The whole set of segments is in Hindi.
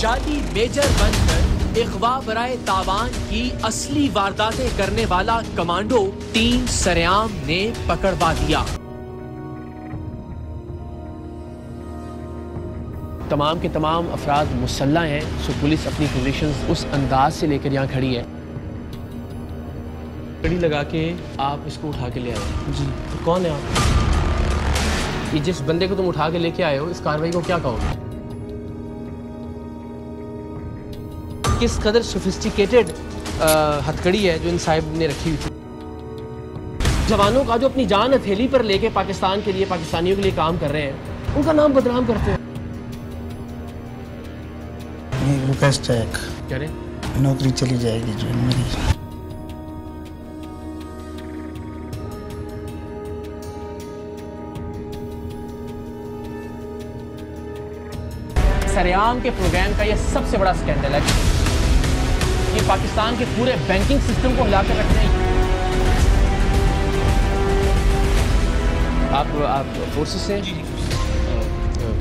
जाली मेजर बनकर इगवा बराए तावान की असली वारदातें करने वाला कमांडो टीम सरेआम ने पकड़वा दिया। तमाम के तमाम अफराद मुसल्लह हैं, सो पुलिस अपनी पोजीशंस उस अंदाज से लेकर यहाँ खड़ी है। कड़ी लगा के आप इसको उठा के ले आए जी। तो कौन है आप? ये जिस बंदे को तुम उठा के लेके आए हो, इस कार्रवाई को क्या कहोगे? किस कदर सोफिस्टिकेटेड हथकड़ी है जो इन साहिब ने रखी हुई थी। जवानों का जो अपनी जान हथेली पर लेके पाकिस्तान के लिए, पाकिस्तानियों के लिए काम कर रहे हैं, उनका नाम बदनाम करते हैं। रिक्वेस्ट है, क्या रे? नौकरी चली जाएगी जो मेरी। सरेआम के प्रोग्राम का यह सबसे बड़ा स्कैंडल है। ये पाकिस्तान के पूरे बैंकिंग सिस्टम को हिलाकर रख रहे हैं। आप फोर्सेस से,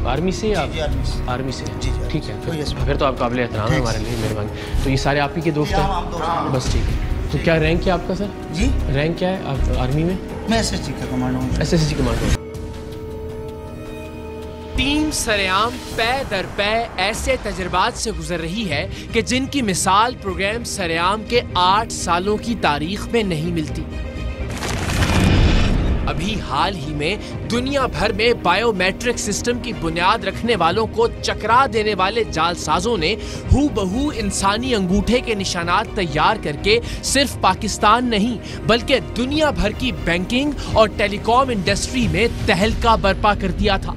आर्मी से, आप आर्मी से? ठीक है, फिर तो आप काबिल एहतराम है हमारे लिए, मेहरबानी। तो ये सारे आप ही के दोस्त हैं? बस ठीक है। तो क्या रैंक क्या आपका सर? जी रैंक क्या है आप आर्मी में? मैं एसएसजी का कमांडो हूँ। SSG commando. टीम सरेआम पै दर पै ऐसे तजुर्बात से गुजर रही है कि जिनकी मिसाल प्रोग्राम सरेआम के 8 सालों की तारीख में नहीं मिलती। अभी हाल ही में दुनिया भर में बायोमेट्रिक सिस्टम की बुनियाद रखने वालों को चकरा देने वाले जालसाजों ने हूबहू इंसानी अंगूठे के निशानात तैयार करके सिर्फ पाकिस्तान नहीं बल्कि दुनिया भर की बैंकिंग और टेलीकॉम इंडस्ट्री में तहलका बर्पा कर दिया था।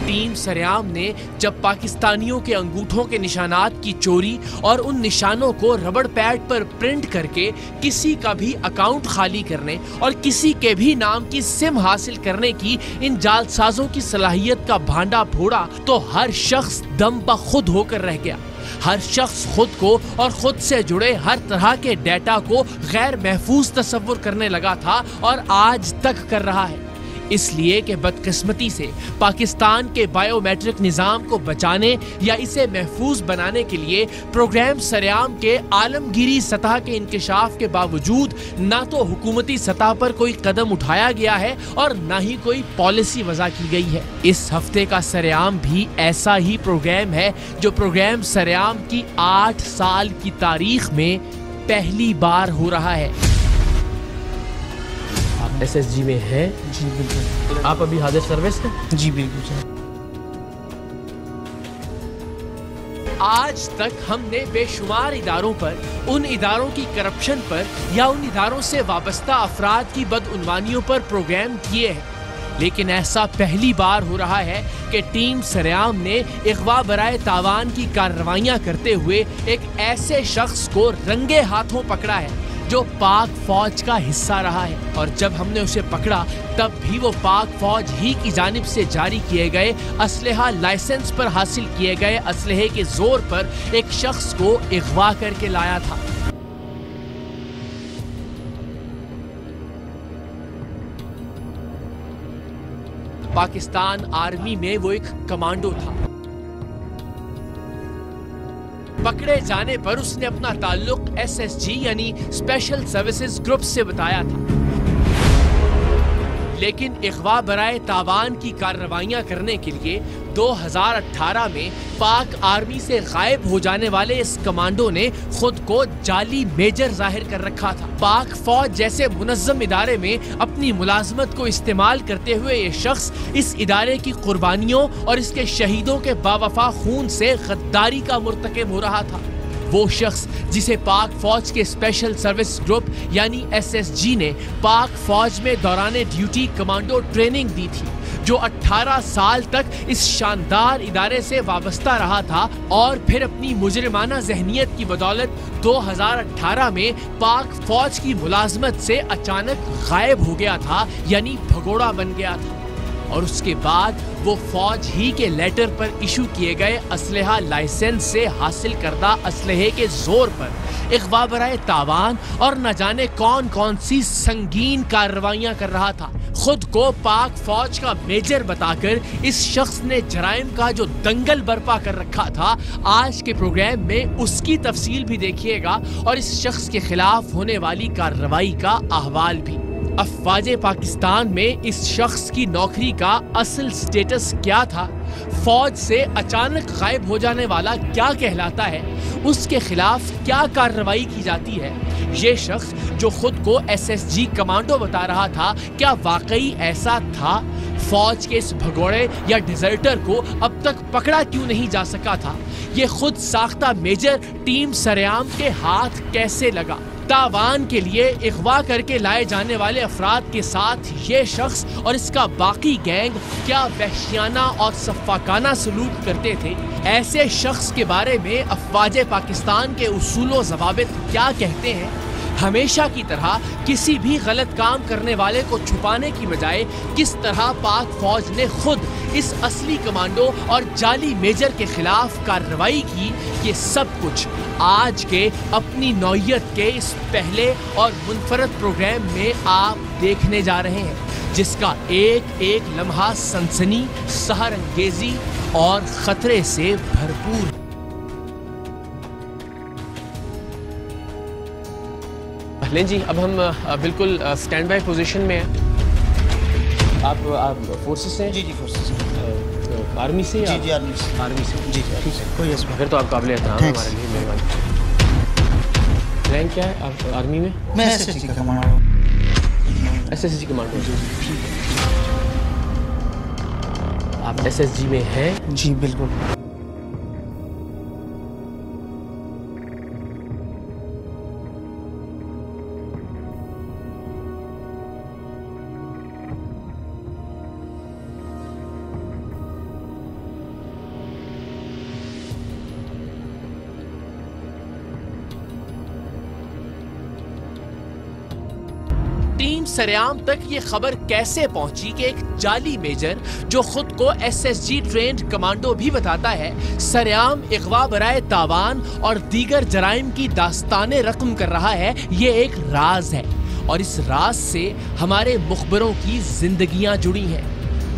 टीम सरेआम ने जब पाकिस्तानियों के अंगूठों के निशानात की चोरी और उन निशानों को रबड़ पैड पर प्रिंट करके किसी का भी अकाउंट खाली करने और किसी के भी नाम की सिम हासिल करने की इन जालसाजों की सलाहियत का भांडा फोड़ा तो हर शख्स दम बखुद होकर रह गया। हर शख्स खुद को और खुद से जुड़े हर तरह के डेटा को गैर महफूज तस्वुर करने लगा था और आज तक कर रहा है। इसलिए कि बदकिस्मती से पाकिस्तान के बायोमेट्रिक निज़ाम को बचाने या इसे महफूज बनाने के लिए प्रोग्राम सरेआम के आलमगीरी सतह के इंकशाफ के बावजूद ना तो हुकूमती सतह पर कोई कदम उठाया गया है और ना ही कोई पॉलिसी वज़ा की गई है। इस हफ्ते का सरेआम भी ऐसा ही प्रोग्राम है जो प्रोग्राम सरेआम की 8 साल की तारीख में पहली बार हो रहा है। एसएसजी में है? जी बिल्कुल। आप अभी हाजिर सर्विस हैं? जी बिल्कुल सर। आज तक हमने बेशुमार इदारों पर, उन इदारों की करप्शन पर या उन इदारों से वाबस्ता अफराद की बदउनवानियों पर प्रोग्राम किए हैं, लेकिन ऐसा पहली बार हो रहा है कि टीम सरेआम ने इगवा बराए तावान की कार्रवाइयां करते हुए एक ऐसे शख्स को रंगे हाथों पकड़ा है जो पाक फौज का हिस्सा रहा है। और जब हमने उसे पकड़ा तब भी वो पाक फौज ही की जानिब से जारी किए गए असलहा लाइसेंस पर हासिल किए गए असलहे के जोर पर एक शख्स को इगवा करके लाया था। पाकिस्तान आर्मी में वो एक कमांडो था। पकड़े जाने पर उसने अपना ताल्लुक एसएसजी यानी स्पेशल सर्विसेज ग्रुप से बताया था, लेकिन इगवा बराए तावान की कार्रवाइयां करने के लिए 2018 में पाक आर्मी से गायब हो जाने वाले इस कमांडो ने खुद को जाली मेजर जाहिर कर रखा था। पाक फौज जैसे मुनज़्ज़म इदारे में अपनी मुलाजमत को इस्तेमाल करते हुए ये शख्स इस इदारे की कुर्बानियों और इसके शहीदों के बावफा खून से गद्दारी का मुर्तकिब हो रहा था। वो शख्स जिसे पाक फौज के स्पेशल सर्विस ग्रुप यानी एसएसजी ने पाक फौज में दौराने ड्यूटी कमांडो ट्रेनिंग दी थी, जो 18 साल तक इस शानदार इदारे से वाबस्ता रहा था और फिर अपनी मुजरिमाना जहनियत की बदौलत 2018 में पाक फौज की मुलाजमत से अचानक गायब हो गया था, यानी भगोड़ा बन गया था। और उसके बाद वो फौज ही के लेटर पर इशू किए गए असलहा लाइसेंस से हासिल करदा असलहे के जोर पर इगवा बराए तावान और न जाने कौन कौन सी संगीन कार्रवाइयां कर रहा था। खुद को पाक फौज का मेजर बताकर इस शख्स ने जराइम का जो दंगल बर्पा कर रखा था, आज के प्रोग्राम में उसकी तफसील भी देखिएगा और इस शख्स के खिलाफ होने वाली कार्रवाई का अहवाल भी। अफवाजे पाकिस्तान में इस शख्स की नौकरी का असल स्टेटस क्या था, फौज से अचानक गायब हो जाने वाला क्या कहलाता है, उसके खिलाफ क्या कार्रवाई की जाती है, ये शख्स जो खुद को एसएसजी कमांडो बता रहा था क्या वाकई ऐसा था, फौज के इस भगोड़े या डिजर्टर को अब तक पकड़ा क्यों नहीं जा सका था, ये खुद साख्ता मेजर टीम सरेआम के हाथ कैसे लगा, तावान के लिए अगवा करके लाए जाने वाले अफराद के साथ ये शख्स और इसका बाकी गैंग क्या वहशियाना और सफ़ाकाना सलूक करते थे। ऐसे शख्स के बारे में अफवाजे पाकिस्तान के उसूलों ज़वाबित क्या कहते हैं। हमेशा की तरह किसी भी गलत काम करने वाले को छुपाने की बजाय किस तरह पाक फौज ने खुद इस असली कमांडो और जाली मेजर के खिलाफ कार्रवाई की, ये सब कुछ आज के अपनी नौयत के इस पहले और मुनफरद प्रोग्राम में आप देखने जा रहे हैं, जिसका एक एक लम्हा सनसनी, सहरंगेजी और खतरे से भरपूर। लें जी, अब हम बिल्कुल स्टैंड बाय पोजीशन में हैं। आप फोर्सेस से हैं? जी फोर्सेस से। आर्मी से? जी आर्मी से। आर्मी से, जी ठीक है, कोई इसमें फिर तो आप काबिल एहतराम है हमारे लिए, मेहरबानी। रैंक क्या है आप आर्मी में? मैं एसएसजी का कमांडो। SSG commando. आप एसएसजी में हैं? जी बिल्कुल। टीम सरेआम तक ये खबर कैसे पहुंची कि एक जाली मेजर जो खुद को एसएसजी ट्रेंड कमांडो भी बताता है, सरेआम अगवा बराए तावान और दीगर जराइम की दास्ताने रकम कर रहा है, ये एक राज है और इस राज से हमारे मुखबरों की जिंदगियां जुड़ी हैं।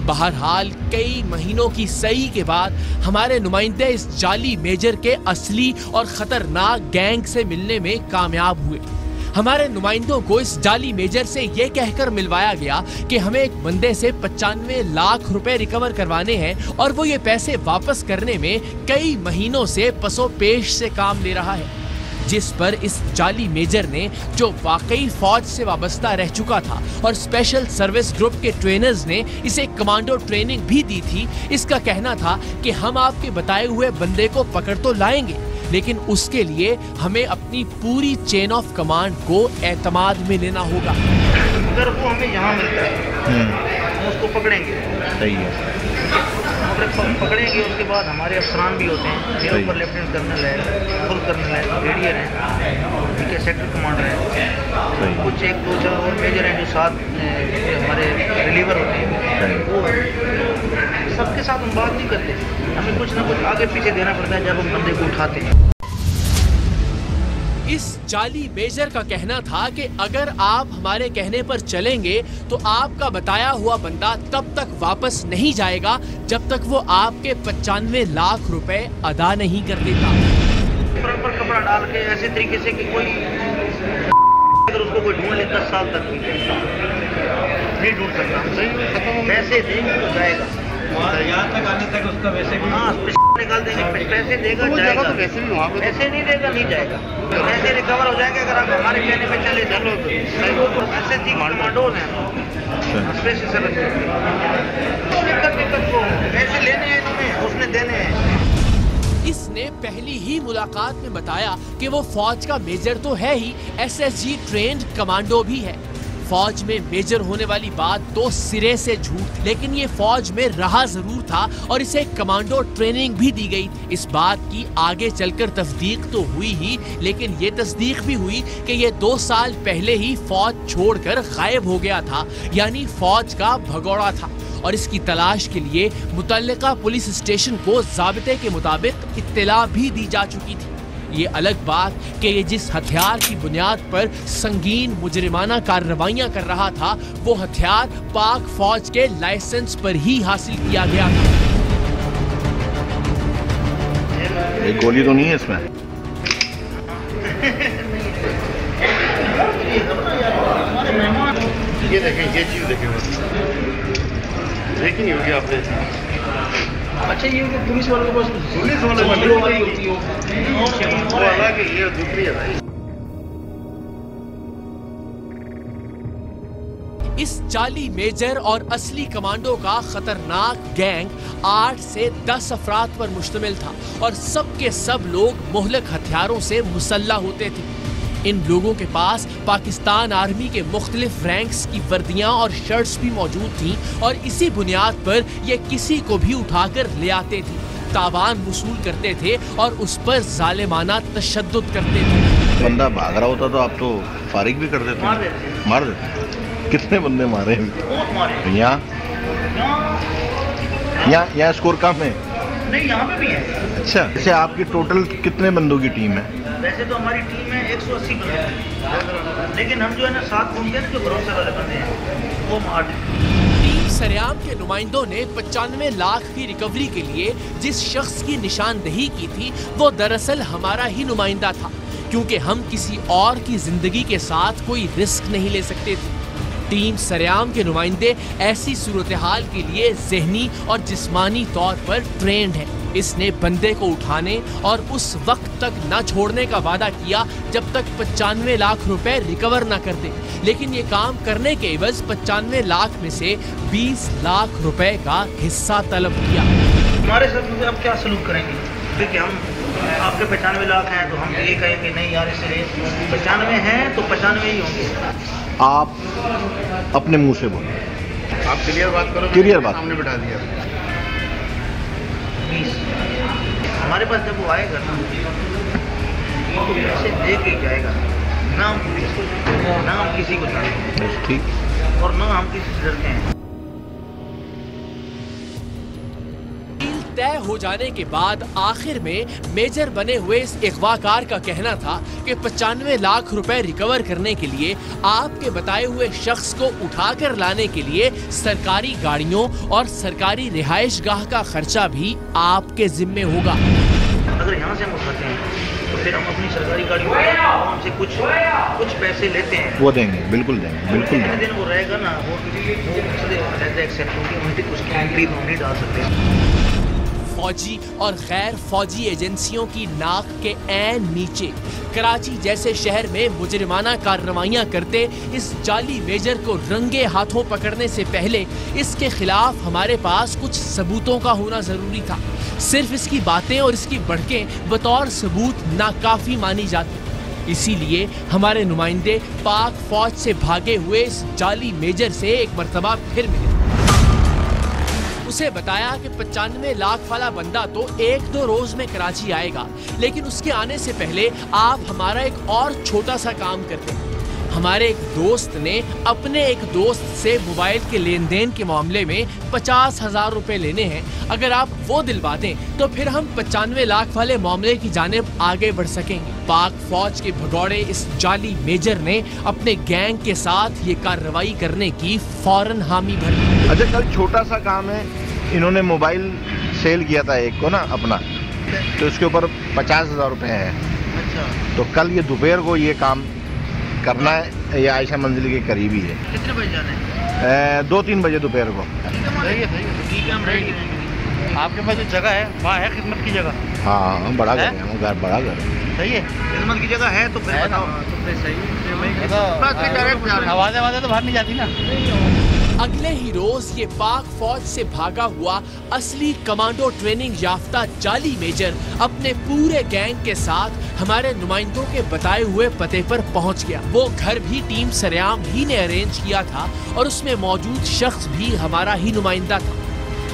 बहरहाल कई महीनों की सही के बाद हमारे नुमाइंदे इस जाली मेजर के असली और खतरनाक गैंग से मिलने में कामयाब हुए। हमारे नुमाइंदों को इस जाली मेजर से यह कहकर मिलवाया गया कि हमें एक बंदे से 95 लाख रुपए रिकवर करवाने हैं और वो ये पैसे वापस करने में कई महीनों से पसोपेश से काम ले रहा है, जिस पर इस जाली मेजर ने, जो वाकई फौज से वाबस्ता रह चुका था और स्पेशल सर्विस ग्रुप के ट्रेनर्स ने इसे कमांडो ट्रेनिंग भी दी थी, इसका कहना था कि हम आपके बताए हुए बंदे को पकड़ तो लाएंगे, लेकिन उसके लिए हमें अपनी पूरी चेन ऑफ कमांड को एतमाद में लेना होगा। अगर वो हमें यहाँ मिलता है हम उसको पकड़ेंगे। सही है। पकड़ेंगे, उसके बाद हमारे अफसरान भी होते हैं, मेरे ऊपर लेफ्टिनेंट कर्नल है, फुल कर्नल है, ब्रिगेडियर है, ठीक है, सेक्टर कमांडर है, कुछ 1-2-4 और मेजर हैं जो साथ हमारे रिलीवर होते हैं, वो है। सबके साथ हम बात नहीं करते, हमें कुछ ना कुछ आगे पीछे देना पड़ता है जब हम बंदे को उठाते हैं। इस जाली मेजर का कहना था कि अगर आप हमारे कहने पर चलेंगे तो आपका बताया हुआ बंदा तब तक वापस नहीं जाएगा जब तक वो आपके 95 लाख रुपए अदा नहीं कर देता। पर कपड़ा डाल के ऐसे तरीके से कि कोई अगर उसको कोई ढूंढ ले 10 साल तक नहीं ढूंढ सकता, पैसे देंगे तो जाएगा, यहाँ तक आने तक उसका वैसे भी निकाल देंगे, पैसे देगा जाएगा, तो वैसे भी वहाँ पे पैसे नहीं देगा नहीं जाएगा, पैसे रिकवर हो जाएगा अगर आप हमारे कहने पे चले चलो। एसएसजी कमांडोज हैं, स्पेशल सर्विस दिक्कत को पैसे लेने हैं इन्होंने, उसने देने हैं। इसने पहली ही मुलाकात में बताया कि वो फौज का मेजर तो है ही, एसएसजी ट्रेंड कमांडो भी है। फौज में मेजर होने वाली बात तो सिरे से झूठ, लेकिन ये फौज में रहा जरूर था और इसे कमांडो ट्रेनिंग भी दी गई। इस बात की आगे चलकर तस्दीक तो हुई ही, लेकिन ये तस्दीक भी हुई कि ये 2 साल पहले ही फौज छोड़कर गायब हो गया था, यानी फौज का भगोड़ा था और इसकी तलाश के लिए मुतल्लिका पुलिस स्टेशन को ज़ाबिते के मुताबिक इत्तला भी दी जा चुकी थी। ये अलग बात कि ये जिस हथियार की बुनियाद पर संगीन मुजरिमाना कार्रवाइयां कर रहा था, वो हथियार पाक फौज के लाइसेंस पर ही हासिल किया गया था। एक गोली तो नहीं है इसमें? ये देखें, ये चीज देखें, देखी नहीं होगी आपने। अच्छा, ये पुलिस वालों के पास पुलिस वाले वो अलग है, ये दूसरी है। इस जाली मेजर और असली कमांडो का खतरनाक गैंग 8 से 10 अफराद पर मुश्तमिल था और सबके सब लोग मुहलक हथियारों से मुसल्ला होते थे। इन लोगों के पास पाकिस्तान आर्मी के मुख्तलिफ रैंक्स की वर्दियां और शर्ट्स भी मौजूद थीं और इसी बुनियाद पर ये किसी को भी उठाकर ले आते थे, तावान वसूल करते थे और उस पर जालिमाना तशद्दुद करते थे। बंदा भाग रहा होता तो आप तो फारिग भी कर देते हैं, मार देते। कितने बंदे मारे? यहाँ स्कोर कम है? नहीं, यहाँ पे भी है। अच्छा, जैसे आपकी टोटल कितने बंदों की टीम है? वैसे तो हमारी टीम है 180 बंदे, लेकिन हम जो है ना 7 घूमते हैं, जो भरोसे वाले बंदे हैं वो 8 हैं। टीम सरेआम के नुमाइंदों ने 95 लाख की रिकवरी के लिए जिस शख्स की निशानदेही की थी, वो दरअसल हमारा ही नुमाइंदा था, क्योंकि हम किसी और की जिंदगी के साथ कोई रिस्क नहीं ले सकते थे। टीम सरेआम के नुमाइंदे ऐसी सूरत-ए-हाल के लिए ज़हनी और जिस्मानी तौर पर ट्रेंड है। इसने बंदे को उठाने और उस वक्त तक न छोड़ने का वादा किया जब तक 95 लाख रुपए रिकवर न कर दे, लेकिन ये काम करने के एवज 95 लाख में से 20 लाख रुपए का हिस्सा तलब किया। हमारे साथ अब क्या सलूक करेंगे? देखिए, हम आपके 95 लाख हैं तो हम ये कहेंगे नहीं यार, इसलिए 95 हैं तो 95 ही होंगे। आप अपने मुंह से बोलो, आप क्लियर बात करो। क्लियर बात सामने बिठा दिया। 20 हमारे पास जब वो आएगा ना, तो पैसे दे के जाएगा, ना हम पुलिस को, ना हम किसी को जानते हैं, ठीक, और ना हम किसी से डरते हैं। तय हो जाने के बाद आखिर में मेजर बने हुए इस अगवाकार का कहना था कि 95 लाख रुपए रिकवर करने के लिए आपके बताए हुए शख्स को उठाकर लाने के लिए सरकारी गाड़ियों और सरकारी रिहाइशगाह का खर्चा भी आपके जिम्मे होगा। अगर यहाँ से हम उठाते हैं तो फिर हम अपनी सरकारी गाड़ी हमसे कुछ पैसे लेते हैं, वो देंगे, बिल्कुल देंगे, बिल्कुल देंगे। दिन वो रहेगा ना, वो एक्सेप्ट होगी, उसकी एंट्री हम नहीं डाल सकते। फौजी और गैर फौजी एजेंसियों की नाक के ऐन नीचे कराची जैसे शहर में मुजरिमाना कार्रवाइयां करते इस जाली मेजर को रंगे हाथों पकड़ने से पहले इसके खिलाफ हमारे पास कुछ सबूतों का होना जरूरी था। सिर्फ इसकी बातें और इसकी बढ़कें बतौर सबूत नाकाफी मानी जाती। इसीलिए हमारे नुमाइंदे पाक फौज से भागे हुए इस जाली मेजर से एक मर्तबा फिर मिले। उसे बताया कि 95 लाख वाला बंदा तो 1-2 रोज में कराची आएगा, लेकिन उसके आने से पहले आप हमारा एक और छोटा सा काम करते हैं। हमारे एक दोस्त ने अपने एक दोस्त से मोबाइल के लेन देन के मामले में 50,000 रुपए लेने हैं। अगर आप वो दिलवा दें तो फिर हम 95 लाख वाले मामले की जानिब आगे बढ़ सकेंगे। पाक फौज के भगौड़े इस जाली मेजर ने अपने गैंग के साथ ये कार्रवाई करने की फौरन हामी भर दी। अच्छा, कल छोटा सा काम है, इन्होंने मोबाइल सेल किया था एक को ना अपना, तो इसके ऊपर 50,000 रुपए है। अच्छा, तो कल ये दोपहर को ये काम करना है, ये आयशा मंजिल के करीब ही है। कितने बजे जाना है? 2-3 बजे दोपहर को। ठीक है, हम रहेंगे। आपके पास जो जगह है वहाँ है खिदमत की जगह? हाँ, बड़ा घर है, घर बड़ा घर है। सही है, खिदमत की जगह है तो फिर बताओ। आवाज़ें तो बाहर नहीं जाती ना। अगले ही रोज ये पाक फौज से भागा हुआ असली कमांडो ट्रेनिंग याफ्ता जाली मेजर अपने पूरे गैंग के साथ हमारे नुमाइंदों के बताए हुए पते पर पहुंच गया। वो घर भी टीम सरेआम ही ने अरेंज किया था और उसमें मौजूद शख्स भी हमारा ही नुमाइंदा था।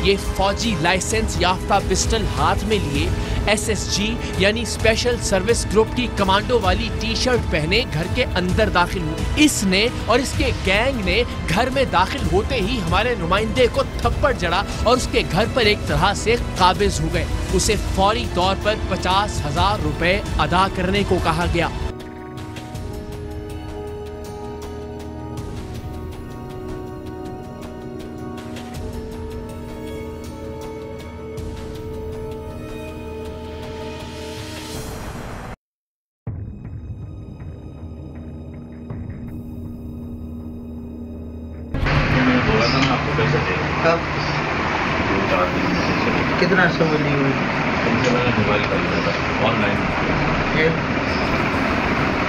ये फौजी लाइसेंस याफ्ता पिस्टल हाथ में लिए SSG यानी स्पेशल सर्विस ग्रुप की कमांडो वाली टी-शर्ट पहने घर के अंदर दाखिल हुई। इसने और इसके गैंग ने घर में दाखिल होते ही हमारे नुमाइंदे को थप्पड़ जड़ा और उसके घर पर एक तरह से काबिज हो गए। उसे फौरी तौर पर 50,000 रुपए अदा करने को कहा गया। आपको पैसे देगा कब 2-4 दिन में कितना समय ली हुई? तुमसे मैंने मोबाइल खरीदा था ऑनलाइन। ये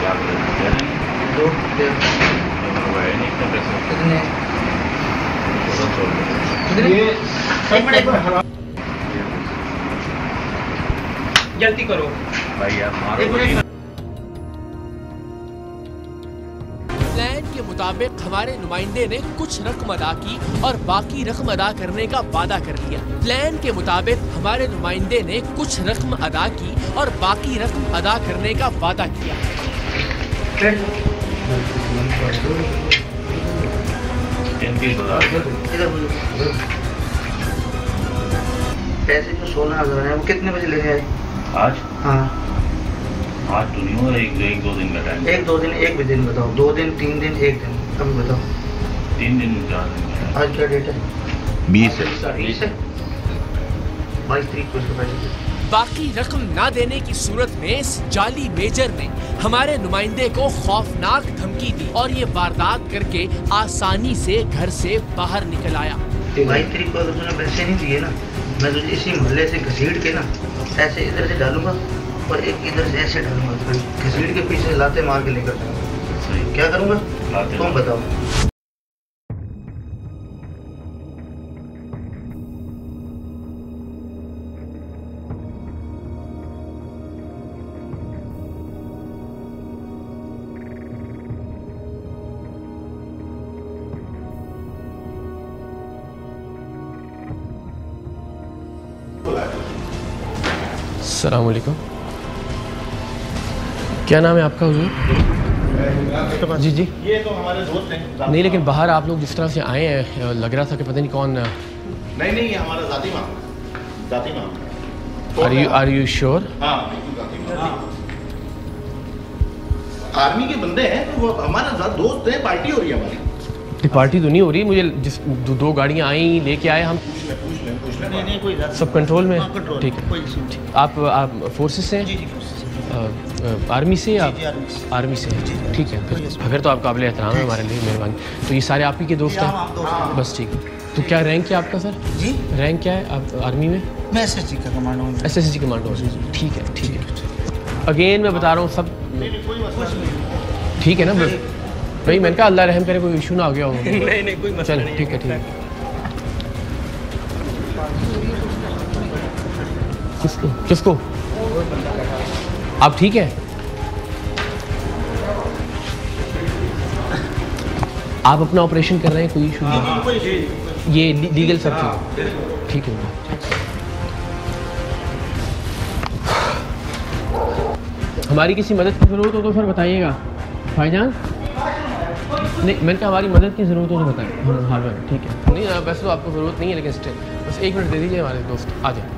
क्या दे दें? 2 नहीं इतने पैसे कितने? 1600 एक मिनट जल्दी करो भाई आप मारो एक मिनट। प्लान के मुताबिक हमारे नुमाइंदे ने कुछ रकम अदा की और बाकी रकम अदा करने का वादा कर लिया। प्लान के मुताबिक हमारे नुमाइंदे ने कुछ रकम अदा की और बाकी रकम अदा करने का वादा किया। इधर बोलो। पैसे जो 16,000 है वो कितने बजे लेने आए? आज हाँ आज तो नहीं हो, 1-2 दिन का टाइम। 1-2 दिन, एक भी दिन बताओ। 2 दिन, 3 दिन, 1 दिन, कब बताओ? 3 दिन 4 दिन। आज क्या डेट है? 20 है। 20 है। 22 तारीख को इसके पैसे। बाकी रकम ना देने की सूरत में इस जाली मेजर ने हमारे नुमाइंदे को खौफनाक धमकी दी और ये वारदात करके आसानी से घर से बाहर निकल आया। 22 तारीख को अगर तूने पैसे नहीं दिए ना, मैं तुझे इसी मोहल्ले से घसीट के ना ऐसे इधर से डालूंगा और एक इधर से ऐसे डालूंगा, घसीट के पीछे लाते मार के लेकर जाऊंगा। सही। क्या करूंगा लाते तुम बताओ। अस्सलाम वालेकुम। क्या नाम है आपका हुजूर? जी जी। ये तो हमारे दोस्त हैं। नहीं, लेकिन बाहर आप लोग जिस तरह से आए हैं लग रहा था कि पता नहीं कौन। नहीं ये हमारा जाती मामला है। Are you sure? हाँ बिल्कुल जाती मामला। आर्मी के बंदे हैं तो वो हमारे दोस्त हैं, पार्टी हो रही है हमारी। पार्टी तो नहीं हो रही, मुझे जिस दो गाड़ियाँ आई लेके आए हम। पूछ लें। नहीं कोई सब कंट्रोल में? कंट्रोल। ठीक है। कोई इशू नहीं। आप फोर्सेस से हैं? जी जी आर्मी से या जी, आर्मी से। आर्मी से? ठीक है, अगर तो आप काबिल एहतराम है हमारे लिए, मेहरबानी। तो ये सारे आप ही के दोस्त हाँ, हैं? हम दोस्त हैं। बस ठीक है। तो क्या रैंक क्या आपका सर? जी रैंक क्या है आप आर्मी में? मैं SSG का कमांडो हूँ। SSG commando. ठीक है ठीक है। अगेन मैं बता रहा हूँ सब ठीक है ना भाई? मैंने कहा अल्लाह रहम करे कोई इशू ना आ गया हो। नहीं कोई मसला चल नहीं। ठीक है ठीक है। किसको आप ठीक है? आप अपना ऑपरेशन कर रहे हैं, कोई इशू नहीं? ये लीगल सब ठीक है। हमारी किसी मदद की ज़रूरत हो तो फिर बताइएगा भाईजान। नहीं, मैंने कहा हमारी मदद की ज़रूरत हो तो बताएं। हाँ भाई ठीक है। नहीं वैसे तो आपको ज़रूरत नहीं है, लेकिन स्टिल बस 1 मिनट दे दीजिए हमारे दोस्त आ जाए।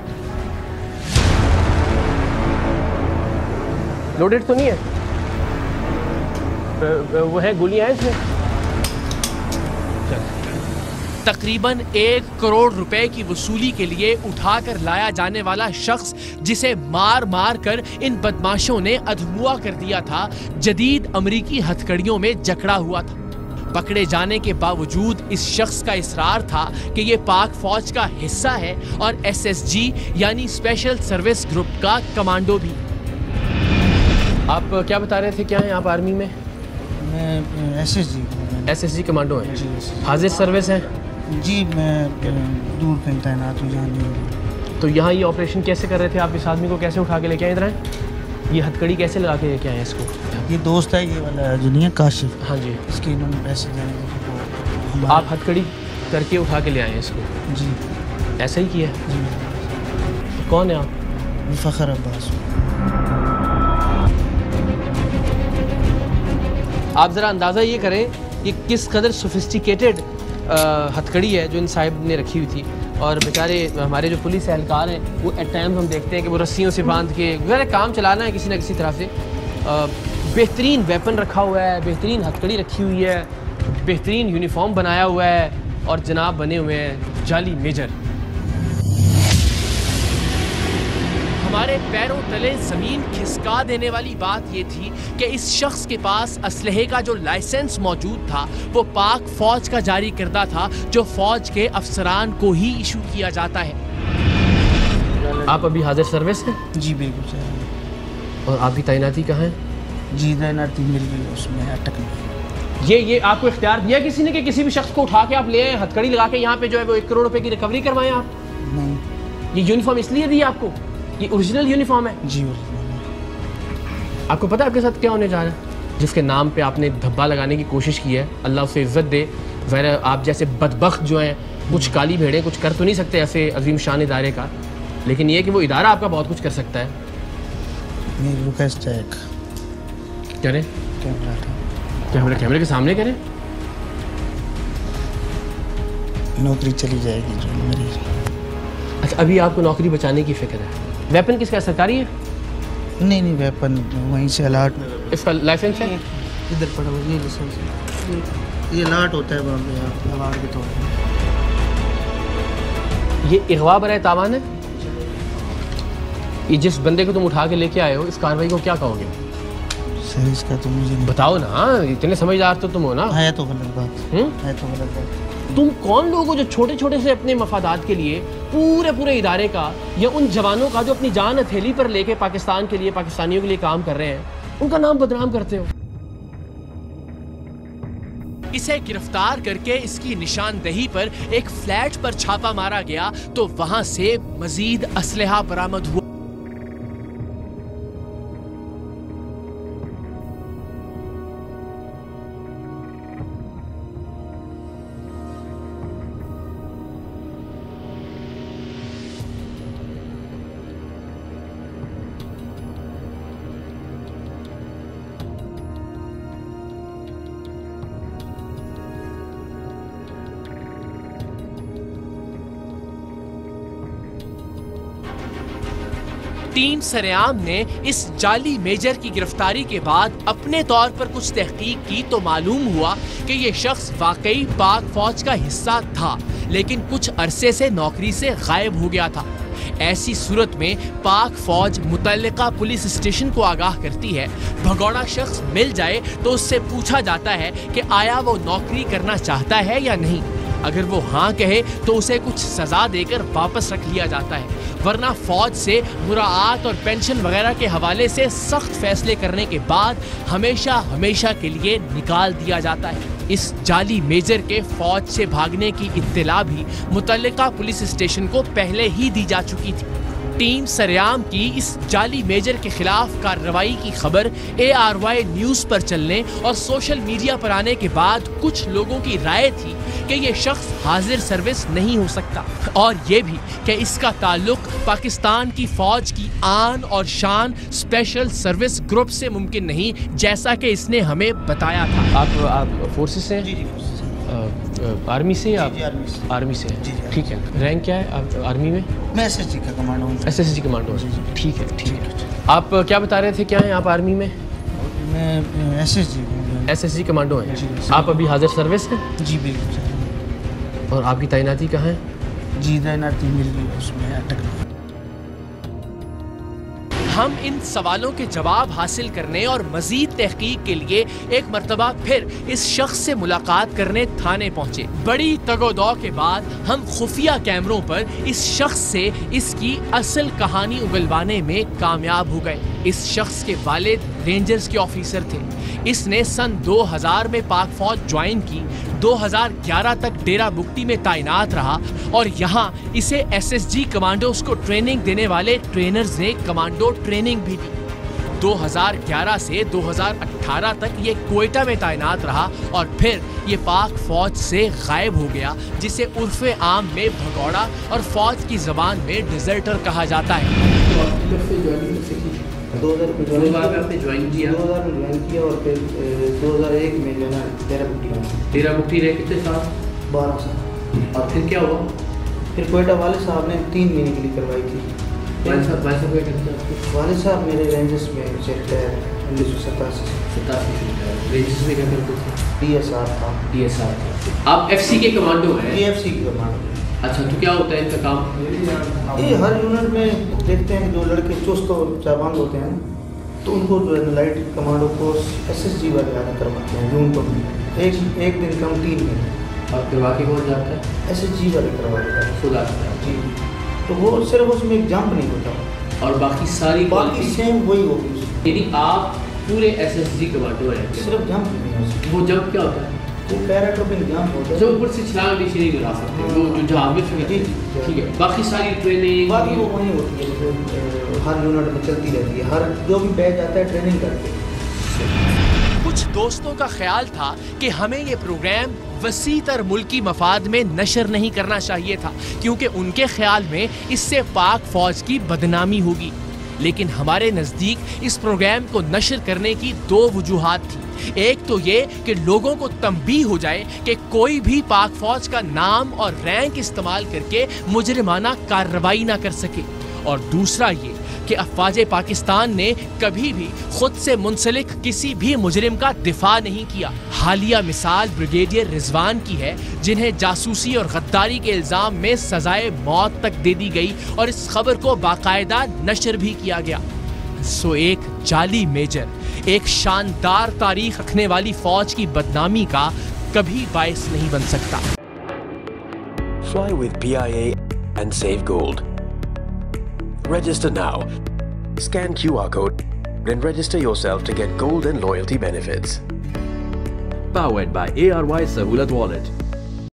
लोडेड तो नहीं है? वो है, गोलियां हैं इसमें? तकरीबन 1 करोड़ रुपए की वसूली के लिए उठाकर लाया जाने वाला शख्स, जिसे मार मार कर इन बदमाशों ने अधमुआ कर दिया था, जदीद अमरीकी हथकड़ियों में जकड़ा हुआ था। पकड़े जाने के बावजूद इस शख्स का इसरार था कि ये पाक फौज का हिस्सा है और SSG यानी स्पेशल सर्विस ग्रुप का कमांडो भी। आप क्या बता रहे थे, क्या हैं आप आर्मी में? मैं SSG कमांडो हैं। हाजिर सर्विस हैं? जी मैं दूर कहीं तैनात हूँ, यहाँ नहीं। तो यहाँ ये ऑपरेशन कैसे कर रहे थे आप? इस आदमी को कैसे उठा के लेके आए? इधर आए, ये हथकड़ी कैसे लगा के लेके आए इसको? ये दोस्त है, ये वाला जो नहीं है काशिफ। हाँ जी। इसके इन्होंने पैसे देने तो आप हथकड़ी करके उठा के ले आए इसको? जी। ऐसा ही किया है? कौन है आप? फ़खर अब्बास। आप ज़रा अंदाज़ा ये करें कि किस कदर सोफिस्टिकेटेड हथकड़ी है जो इन साहिब ने रखी हुई थी। और बेचारे हमारे जो पुलिस एहलकार हैं वो एट टाइम्स हम देखते हैं कि वो रस्सियों से बांध के वगैरह काम चलाना है किसी न किसी तरह से। बेहतरीन वेपन रखा हुआ है, बेहतरीन हथकड़ी रखी हुई है, बेहतरीन यूनिफॉर्म बनाया हुआ है और जनाब बने हुए हैं जाली मेजर। हमारे पैरों तले ज़मीन खिसका देने वाली बात ये थी कि इस शख्स के पास असलहे का जो लाइसेंस मौजूद था वो पाक फ़ौज का जारी करदा था, जो फ़ौज के अफसरान को ही इशू किया जाता है। आप अभी हाजिर सर्विस हैं? जी बिल्कुल सर। और आपकी तैनाती कहाँ है? जी तैनाती मिल गई उसमें अटक में। ये आपको इख्तियार दिया किसी ने कि किसी भी शख्स को उठा के आप ले आए, हथकड़ी लगा के यहाँ पे जो है वो 1 करोड़ रुपए की रिकवरी करवाएं आप? नहीं। ये यूनिफॉर्म इसलिए दी आपको? ये ओरिजिनल यूनिफॉर्म है? जी ओरिजिनल। आपको पता है आपके साथ क्या होने जा रहा है? जिसके नाम पे आपने धब्बा लगाने की कोशिश की है, अल्लाह उसे इज्जत दे। वैर आप जैसे बदबख्त जो हैं कुछ काली भेड़ें कुछ कर तो नहीं सकते ऐसे अजीम शान इदारे का, लेकिन ये कि वो इदारा आपका बहुत कुछ कर सकता है। मेरी रिक्वेस्ट है एक। करें? कैमरे के सामने करें? नौकरी चली जाएगी जो मेरी। अच्छा, अभी आपको नौकरी बचाने की फिक्र है। वेपन किसका है? सरकारी है? नहीं वेपन वहीं से अलाट। इसका लाइसेंस है? इधर पड़ा हुआ ये लाइसेंस, ये अलाट होता है वहाँ पे अवार्ड के तौर पर। ये इगवा बराए तावान है? ये जिस बंदे को तुम उठा के लेके आए हो इस कार्रवाई को क्या कहोगे? सर इसका तो मुझे बताओ ना, इतने समझदार तो तुम हो ना। है तो गलत बात है तो गलत बात। तुम कौन लोग हो जो छोटे छोटे से अपने मफादात के लिए पूरे इदारे का या उन जवानों का जो अपनी जान हथेली पर लेके पाकिस्तान के लिए पाकिस्तानियों के लिए काम कर रहे हैं उनका नाम बदनाम करते हो? इसे गिरफ्तार करके इसकी निशानदेही पर एक फ्लैट पर छापा मारा गया तो वहां से मजीद असलहा बरामद हुआ। टीम सरेआम ने इस जाली मेजर की गिरफ्तारी के बाद अपने तौर पर कुछ तहकीक की तो मालूम हुआ कि ये शख्स वाकई पाक फौज का हिस्सा था, लेकिन कुछ अरसे से नौकरी से गायब हो गया था। ऐसी सूरत में पाक फौज मुतल्लिका पुलिस स्टेशन को आगाह करती है। भगौड़ा शख्स मिल जाए तो उससे पूछा जाता है कि आया वो नौकरी करना चाहता है या नहीं। अगर वो हाँ कहे तो उसे कुछ सजा देकर वापस रख लिया जाता है, वरना फौज से मुराआत और पेंशन वगैरह के हवाले से सख्त फैसले करने के बाद हमेशा हमेशा के लिए निकाल दिया जाता है। इस जाली मेजर के फौज से भागने की इत्तला भी मुतल्लिका पुलिस स्टेशन को पहले ही दी जा चुकी थी। टीम सरेआम की इस जाली मेजर के खिलाफ कार्रवाई की खबर ARY न्यूज़ पर चलने और सोशल मीडिया पर आने के बाद कुछ लोगों की राय थी कि ये शख्स हाजिर सर्विस नहीं हो सकता, और ये भी कि इसका ताल्लुक पाकिस्तान की फौज की आन और शान स्पेशल सर्विस ग्रुप से मुमकिन नहीं, जैसा कि इसने हमें बताया था। आप फोर्सेस से? जी आर्मी से? आप आर्मी से। हैं? ठीक है। रैंक क्या है आप आर्मी में? मैं SSG का कमांडो हूँ। SSG commando. ठीक है। आप क्या बता रहे थे, क्या है आप आर्मी में? मैं SSG कमांडो हैं। आप अभी हाजिर सर्विस हैं? जी बिल्कुल सर। और आपकी तैनाती कहाँ है? जी तैनाती मिल गई उसमें अटक। हम इन सवालों के जवाब हासिल करने और मजीद तहकीक के लिए एक मर्तबा फिर इस शख्स से मुलाकात करने थाने पहुंचे। बड़ी तगोदौ के बाद हम खुफिया कैमरों पर इस शख्स से इसकी असल कहानी उगलवाने में कामयाब हो गए। इस शख्स के वालिद रेंजर्स के ऑफिसर थे। इसने सन 2000 में पाक फौज ज्वाइन की, 2011 तक डेरा बुगटी में तैनात रहा और यहाँ इसे SSG कमांडोज को ट्रेनिंग देने वाले ट्रेनर्स ने कमांडो ट्रेनिंग भी दी। 2011 से 2018 तक ये क्वेटा में तैनात रहा और फिर ये पाक फौज से गायब हो गया, जिसे उर्फे आम में भगौड़ा और फौज की जबान में डिजर्टर कहा जाता है। 2000 में ज्वाइन किया और फिर 2001 में जो है ना तेरा मुक्ति रहे कितने साल? 12 साल। और फिर क्या हुआ? फिर कोयटा वाले साहब ने 3 महीने के लिए करवाई थी। वाले साहब मेरे रेंजेस में सेट है 1987 रेंजेस में क्या करते थे? DSR था। आप FC के कमांडो हैं? FC के कमांडो। अच्छा, तो क्या होता है इनका काम? ये हर यूनिट में देखते हैं जो लड़के चुस्त और चाबांग होते हैं तो उनको जो है लाइट कमांडो कोर्स SSG वाले आने करवाते हैं जून को एक दिन कम 3 दिन। और करवा के कौन जाता है? SSG वाले करवाते हैं खुद आता है जी। तो वो सिर्फ उसमें एक जंप नहीं होता और बाकी सेम वही होगी। यदि आप पूरे SSG कमांडो हैं, सिर्फ जंप नहीं है। वो जंप क्या होता है? वो पैराट्रोपिक जंप होता है जो ऊपर से छलांग नीचे नहीं गिरा सकते, वो जो जहाज में फेंकते हैं। ठीक है, बाकी सारी ट्रेनिंग बाकी वो वहीं होती है, हर यूनिट में चलती रहती है। हर जो भी बैच आता है ट्रेनिंग करते हैं। कुछ दोस्तों का ख्याल था कि हमें ये प्रोग्राम वसीतर मुल्की मफाद में नशर नहीं करना चाहिए था, क्योंकि उनके ख्याल में इससे पाक फौज की बदनामी होगी। लेकिन हमारे नज़दीक इस प्रोग्राम को नशर करने की 2 वजूहात थी। एक तो ये कि लोगों को तंबीह हो जाए कि कोई भी पाक फौज का नाम और रैंक इस्तेमाल करके मुजरिमाना कार्रवाई ना कर सके, और दूसरा ये कि अफवाज पाकिस्तान ने कभी भी खुद से मुंसलिक किसी भी मुजरिम का दिफा नहीं किया। हालिया मिसाल ब्रिगेडियर रिजवान की है, जिन्हें जासूसी और गद्दारी के इल्जाम में सजाए मौत तक दे दी गई और इस खबर को बाकायदा नशर भी किया गया। सो एक जाली मेजर, एक शानदार तारीख रखने वाली फौज की बदनामी का कभी बायस नहीं बन सकता। Fly with PIA and save gold. Register now. Scan QR code and register yourself to get gold and loyalty benefits. Powered by ARY Sahulat Wallet.